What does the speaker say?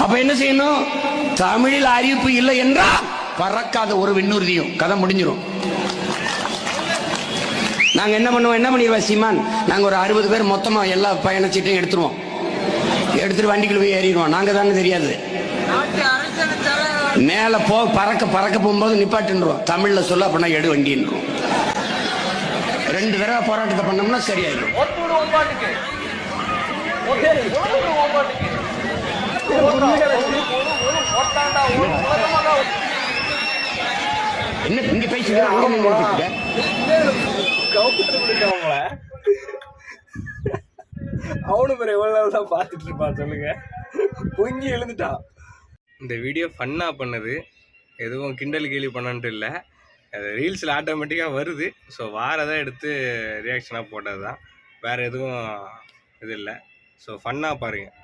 அப்ப என்ன செய்யணும்? தமிழில் அறிவிப்பு இல்லை என்றால் பறக்காத ஒரு விண்ணுறுதியும் கதை முடிஞ்சிடும். நாங்க என்ன பண்ணுவோம், என்ன பண்ணிடுவோம் சீமான், நாங்க ஒரு 60 பேர் மொத்தமா எல்லா பயணச்சீட்டையும் எடுத்துருவோம். எடுத்துட்டு வண்டிக்குள்ள போய் ஏறிடுவோம். நாங்க தானே தெரியாது. மேல பறக்க போகும்போது நிப்பாட்டுன்றோம். தமிழ்ல சொல்ல அப்படின்னா எடு வண்டின்றோம். 2 தடவை போராட்டத்தை பண்ணோம்னா சரியாயிடும். என்ன இங்க பேசிக்கிறேன், அங்க நின்னுட்டு அவனு பேர் எவ்வளவு நாள் தான் பார்த்துட்டு இருப்பான் சொல்லுங்க. பொங்கி எழுந்துட்டான். இந்த வீடியோ ஃபன்னாக பண்ணது, எதுவும் கிண்டல் கேலி பண்ணன்ட்டு இல்லை. அது ரீல்ஸில் ஆட்டோமேட்டிக்காக வருது. ஸோ வாரதான் எடுத்து ரியாக்ஷனாக போட்டது தான், வேறு எதுவும் இது இல்லை. ஸோ ஃபன்னாக பாருங்கள்.